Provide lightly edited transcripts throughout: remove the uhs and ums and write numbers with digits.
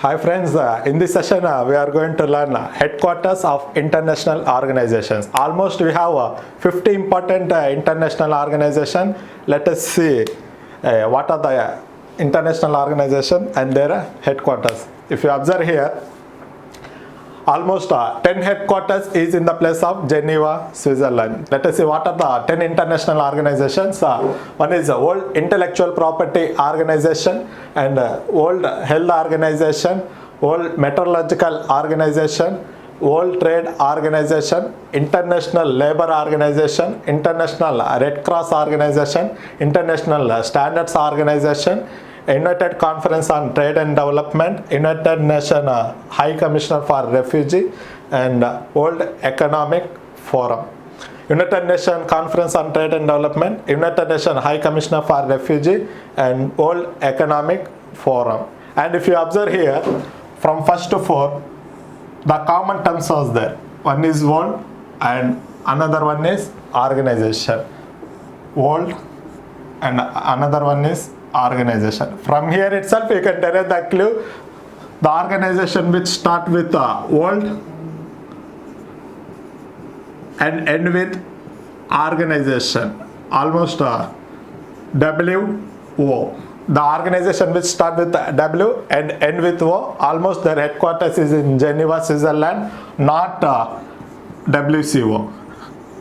Hi friends, in this session we are going to learn headquarters of international organizations. Almost we have 50 important international organizations. Let us see what are the international organizations and their headquarters. If you observe here, almost 10 headquarters is in the place of Geneva, Switzerland. Let us see what are the 10 international organizations. One is the World Intellectual Property Organization and World Health Organization, World Meteorological Organization, World Trade Organization, International Labour Organization, International Red Cross Organization, International Standards Organization, United Conference on Trade and Development, United Nations High Commissioner for Refugee, and World Economic Forum. United Nations Conference on Trade and Development, United Nations High Commissioner for Refugee, and World Economic Forum. And if you observe here, from first to four, the common terms was there. One is world and another one is organization. World and another one is organization. From here itself you can derive the clue. The organization which start with world and end with organization, almost WO. The organization which start with W and end with O, almost their headquarters is in Geneva, Switzerland, not WCO.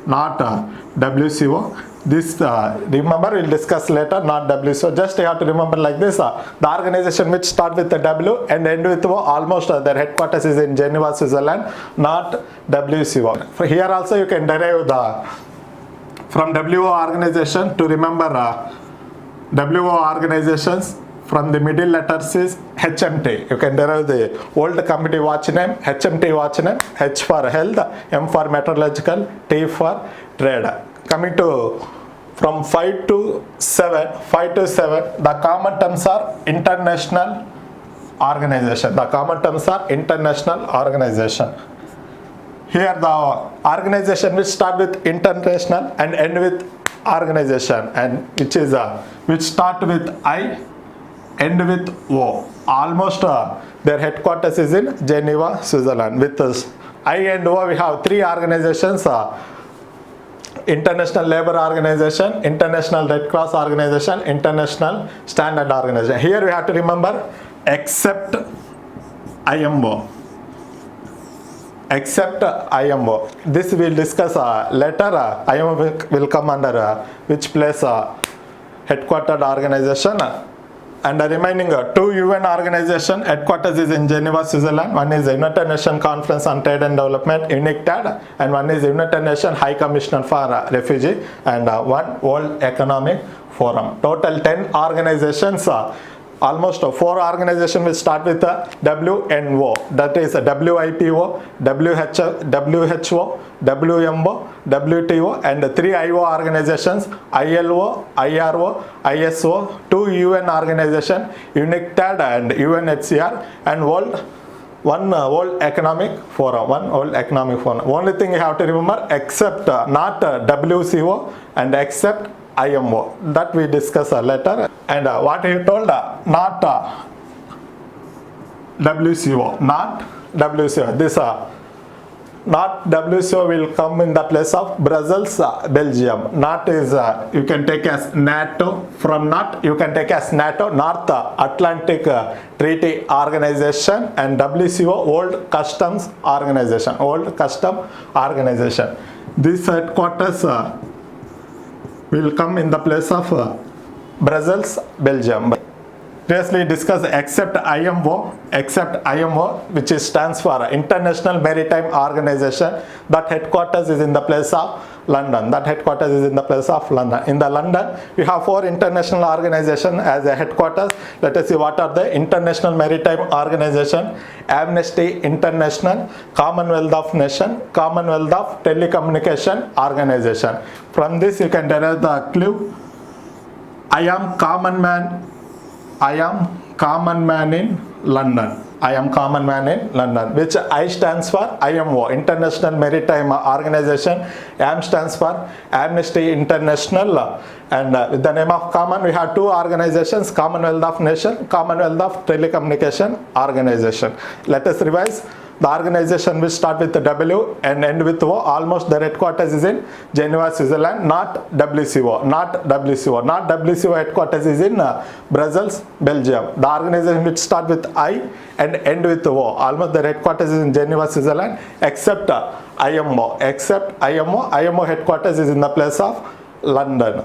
Not WCO. This remember, we'll discuss later, not WCO. Just you have to remember like this. The organization which start with the W and end with O, almost their headquarters is in Geneva, Switzerland, not WCO. For here also you can derive the from WO organization to remember WO organizations. From the middle letters is HMT. You can derive the World Committee watch name, HMT watch name, H for health, M for meteorological, T for trade. Coming to from 5 to 7, the common terms are international organization. The common terms are international organization. Here the organization which start with international and end with organization, and which start with I, end with O. Almost their headquarters is in Geneva, Switzerland. With I and O we have three organizations. International Labour Organization, International Red Cross Organization, International Standard Organization. Here we have to remember except IMO. Except IMO. This we will discuss later. IMO will come under which place headquartered organization. And the remaining two UN organization headquarters is in Geneva, Switzerland. One is United Nations Conference on Trade and Development, UNICTAD, and one is United Nations High Commissioner for Refugee, and one World Economic Forum. Total 10 organizations. Almost 4 organizations will start with W and O. That is WIPO, WHO, WMO, WTO, and 3 IO organizations, ILO, IRO, ISO, 2 UN organizations, UNICTAD and UNHCR, and one World Economic Forum. One World Economic Forum. Only thing you have to remember, except not WCO and except IMO, that we discuss later. And what he told, not WCO, not WCO. This not WCO will come in the place of Brussels, Belgium. Not is you can take as NATO. From not you can take as NATO, North Atlantic Treaty Organization, and WCO, World Customs Organization. World Custom Organization. This headquarters will come in the place of Brussels, Belgium. Previously discussed except IMO, which stands for International Maritime Organization. That headquarters is in the place of London. In the London, we have 4 international organizations as a headquarters. Let us see what are the International Maritime Organization: Amnesty International, Commonwealth of Nations, Commonwealth of Telecommunication Organization. From this you can derive the clue. I am common man in London. I am common man in London, which I stands for IMO, International Maritime Organization. AM stands for Amnesty International. And with the name of common, we have two organizations, Commonwealth of Nations, Commonwealth of Telecommunication Organization. Let us revise. The organization will start with W and end with O. Almost their headquarters is in Geneva, Switzerland, not WCO, not WCO. Not WCO headquarters is in Brussels, Belgium. The organization which start with I and end with O. Almost their headquarters is in Geneva, Switzerland, except IMO. Except IMO. IMO headquarters is in the place of London.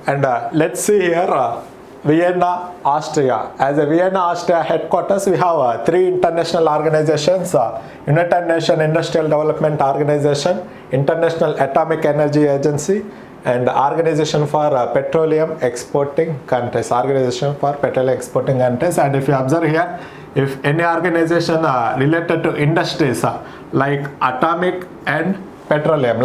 And let's see here. Vienna, Austria. As a Vienna, Austria headquarters, we have three international organizations: United Nations Industrial Development Organization, International Atomic Energy Agency, and Organization for Petroleum Exporting Countries. Organization for Petroleum Exporting Countries. And if you observe here, if any organization related to industries like atomic and petroleum,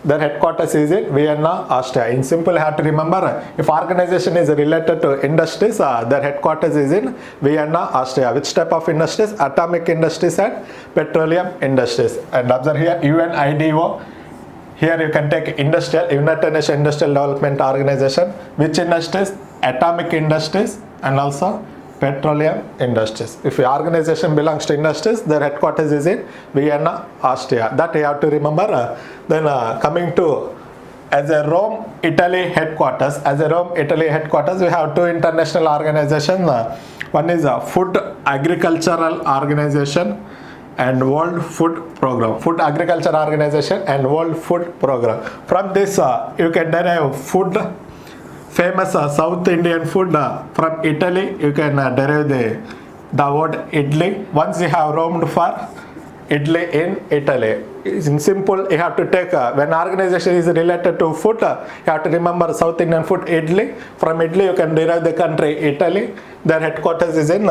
their headquarters is in Vienna, Austria. In simple, you have to remember, if organization is related to industries, their headquarters is in Vienna, Austria. Which type of industries? Atomic industries and petroleum industries. And observe here, UNIDO. Here you can take industrial, United Nations Industrial Development Organization. Which industries? Atomic industries and also petroleum industries. If your organization belongs to industries, their headquarters is in Vienna, Austria. That you have to remember. Then coming to as a Rome, Italy headquarters. As a Rome, Italy headquarters, we have two international organizations. One is a Food Agricultural Organization and World Food Program. Food Agriculture Organization and World Food Program. From this, you can derive food. Famous South Indian food from Italy, you can derive the word idli. Once you have roamed for idli in Italy. In simple, you have to take, when organization is related to food, you have to remember South Indian food idli. From idli, you can derive the country Italy. Their headquarters is in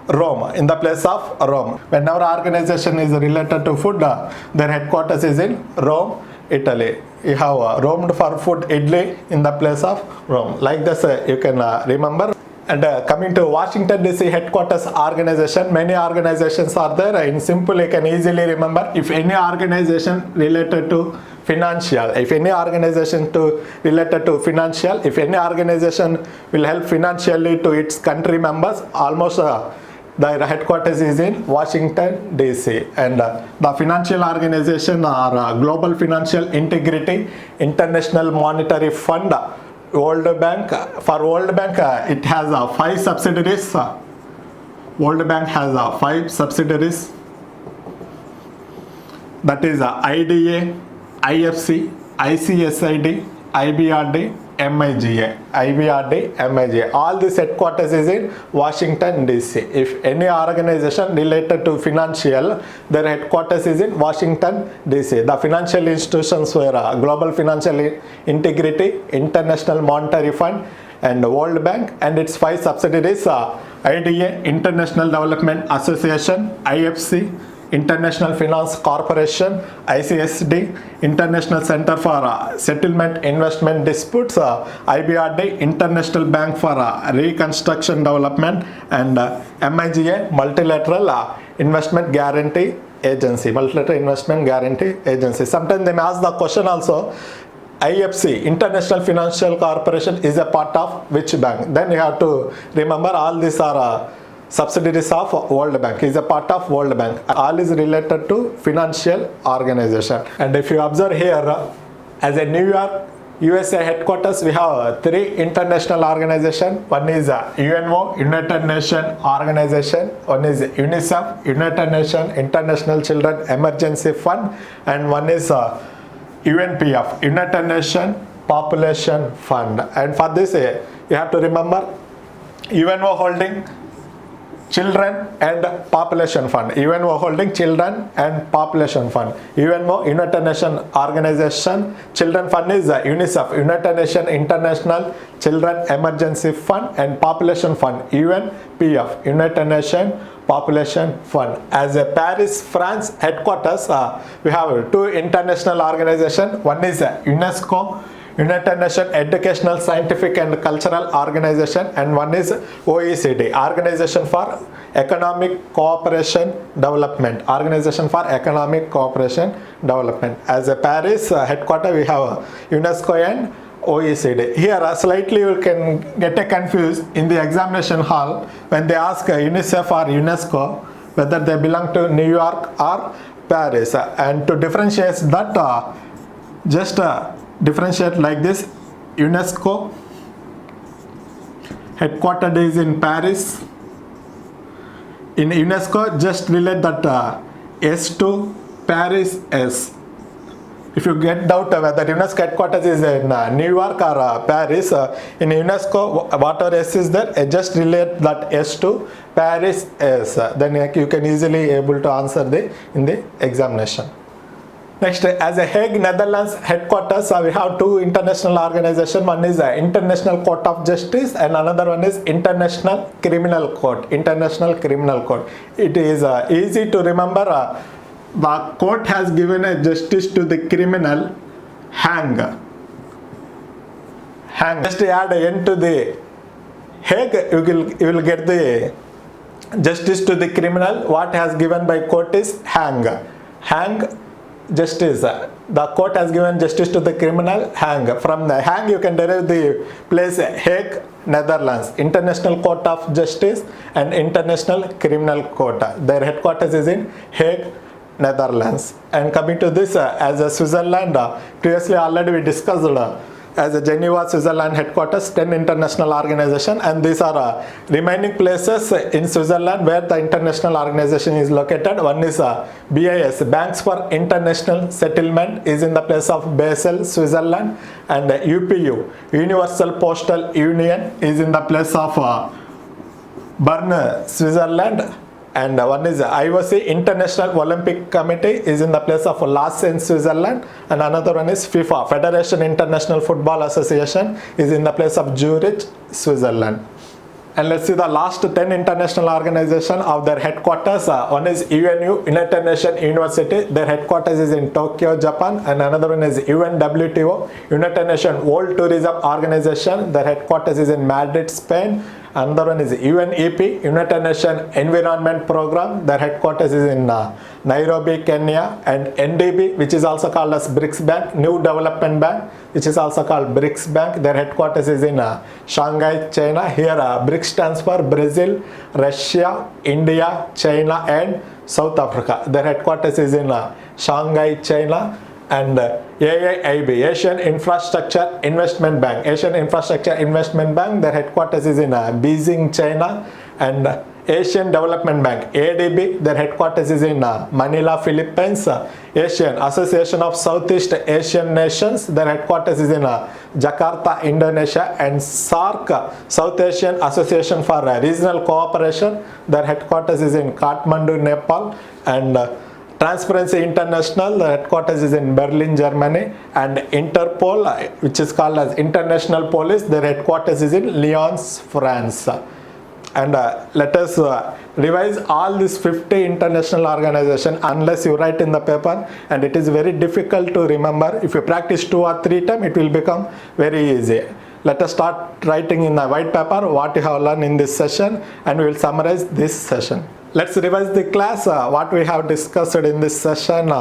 Rome, in the place of Rome. Whenever organization is related to food, their headquarters is in Rome, Italy. You have roamed for food idli in the place of Rome. Like this, you can remember. And coming to Washington DC headquarters organization, many organizations are there. In simple, you can easily remember. If any organization related to financial, if any organization related to financial, if any organization will help financially to its country members, almost their headquarters is in Washington DC. And the financial organization are Global Financial Integrity, International Monetary Fund, World Bank. For World Bank, it has 5 subsidiaries. World Bank has 5 subsidiaries. That is IDA, IFC, ICSID, IBRD, MIGA, IBRD, MIGA. All these headquarters is in Washington DC. If any organization related to financial, their headquarters is in Washington DC. The financial institutions were Global Financial Integrity, International Monetary Fund, and World Bank, and its 5 subsidiaries: IDA, International Development Association, IFC, International Finance Corporation, ICSD, International Center for Settlement Investment Disputes, IBRD, International Bank for Reconstruction Development, and MIGA, Multilateral Investment Guarantee Agency. Multilateral Investment Guarantee Agency. Sometimes they may ask the question also, IFC, International Financial Corporation, is a part of which bank? Then you have to remember all these are subsidiaries of World Bank, is a part of World Bank. All is related to financial organization. And if you observe here, as a New York, USA headquarters, we have 3 international organizations. One is UNO, United Nations Organization. One is UNICEF, United Nations International Children Emergency Fund. And one is UNPF, United Nations Population Fund. And for this, you have to remember UNO holding Children and Population Fund. UNO holding Children and Population Fund. UNO, United Nations Organization. Children Fund is UNICEF, United Nations International Children Emergency Fund, and Population Fund, UNPF, United Nations Population Fund. As a Paris, France headquarters, we have 2 international organizations. One is UNESCO, United Nations Educational, Scientific and Cultural Organization, and one is OECD, Organization for Economic Cooperation Development, Organization for Economic Cooperation Development. As a Paris headquarter, we have UNESCO and OECD. Here slightly you can get confused in the examination hall when they ask UNICEF or UNESCO whether they belong to New York or Paris, and to differentiate that, just differentiate like this: UNESCO headquartered is in Paris. In UNESCO, just relate that S to Paris S. If you get doubt whether UNESCO headquarters is in New York or Paris, in UNESCO whatever S is there, just relate that S to Paris S. Then you can easily able to answer in the examination. Next, as a Hague, Netherlands headquarters, we have two international organizations. One is International Court of Justice and another one is International Criminal Court. International Criminal Court. It is easy to remember. The court has given a justice to the criminal, hang. Just add N to the Hague, you will get the justice to the criminal. What has given by court is hang. Hang, justice. The court has given justice to the criminal, hang. From the hang you can derive the place Hague, Netherlands, International Court of Justice and International Criminal Court. Their headquarters is in Hague, Netherlands. And coming to this, as a Switzerland, previously already we discussed as a Geneva, Switzerland headquarters, 10 international organizations, and these are remaining places in Switzerland where the international organization is located. One is BIS, Banks for International Settlement, is in the place of Basel, Switzerland, and UPU, Universal Postal Union, is in the place of Bern, Switzerland. And one is IOC, International Olympic Committee, is in the place of Lausanne, Switzerland, and another one is FIFA, Federation International Football Association, is in the place of Zurich, Switzerland. And let's see the last 10 international organizations of their headquarters. One is UNU, United Nations University, their headquarters is in Tokyo, Japan, and another one is UNWTO, United Nations World Tourism Organization, their headquarters is in Madrid, Spain. Another one is UNEP, United Nations Environment Program, their headquarters is in Nairobi, Kenya, and NDB, which is also called as BRICS Bank, New Development Bank, which is also called BRICS Bank, their headquarters is in Shanghai, China. Here BRICS stands for Brazil, Russia, India, China, and South Africa. Their headquarters is in Shanghai, China. And AIIB, Asian Infrastructure Investment Bank, Asian Infrastructure Investment Bank, their headquarters is in Beijing, China. And Asian Development Bank, ADB, their headquarters is in Manila, Philippines. Asian Association of Southeast Asian Nations, their headquarters is in Jakarta, Indonesia. And SAARC, South Asian Association for Regional Cooperation, their headquarters is in Kathmandu, Nepal. And Transparency International, the headquarters is in Berlin, Germany. And Interpol, which is called as International Police, their headquarters is in Lyons, France. And let us revise all these 50 international organizations unless you write in the paper, and it is very difficult to remember. If you practice 2 or 3 times, it will become very easy. Let us start writing in the white paper what you have learned in this session, and we will summarize this session. Let's revise the class, what we have discussed in this session.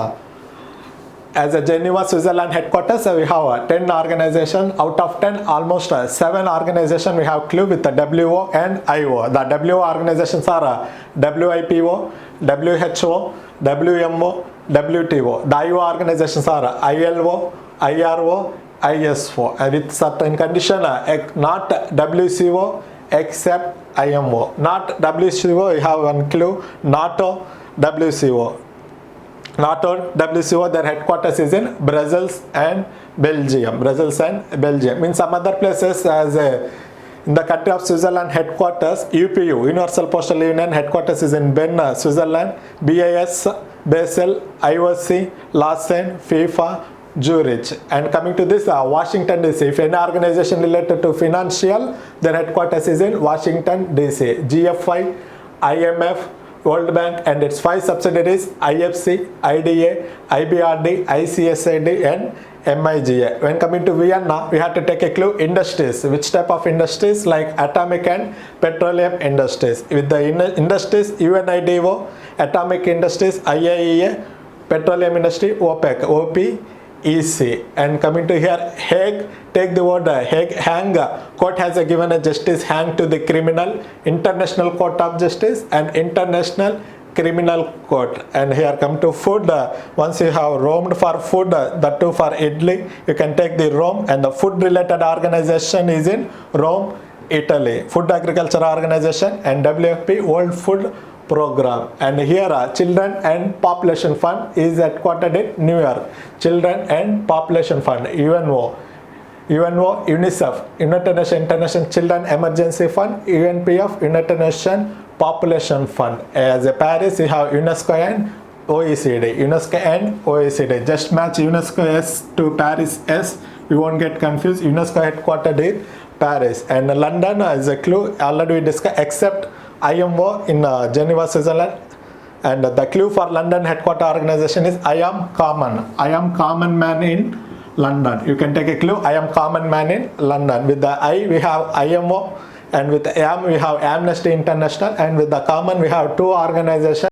As a Geneva, Switzerland headquarters, we have 10 organizations. Out of 10, almost 7 organizations we have clue with the WO and IO. The WO organizations are WIPO, WHO, WMO, WTO. The IO organizations are ILO, IRO, ISO. With certain condition, not WCO except IMO. Not WCO, we have one clue, NATO, WCO. NATO, WCO, their headquarters is in Brussels and Belgium. Brussels and Belgium. In some other places, as in the country of Switzerland headquarters, UPU, Universal Postal Union headquarters is in Bern, Switzerland. BIS, Basel, IOC, Lausanne, FIFA, Zurich. And coming to this, Washington DC. If any organization related to financial, their headquarters is in Washington DC. GFI, IMF, World Bank and its 5 subsidiaries IFC, IDA, IBRD, ICSID and MIGA. When coming to Vienna, we have to take a clue industries. Which type of industries? Like atomic and petroleum industries. With the industries UNIDO, atomic industries IAEA, petroleum industry OPEC, OPEC. And coming to here, Hague, take the word Hague, hang. Court has given a justice hang to the criminal, International Court of Justice and International Criminal Court. And here come to food. Once you have roamed for food, that too for Italy, you can take the Rome, and the food related organization is in Rome, Italy. Food Agriculture Organization and WFP, World Food Program. And here Children and Population Fund is headquartered in New York. Children and Population Fund, UNO, UNICEF, United Nations International Children Emergency Fund, UNPF, United Nations Population Fund. As a Paris, you have UNESCO and OECD. UNESCO and OECD. Just match UNESCO S to Paris S. You won't get confused. UNESCO headquartered in Paris. And London is a clue. Already we discussed, except IMO in Geneva, Switzerland. And the clue for London headquarter organization is I am common. I am common man in London. You can take a clue. I am common man in London. With the I, we have IMO. And with AM, we have Amnesty International. And with the common, we have 2 organizations.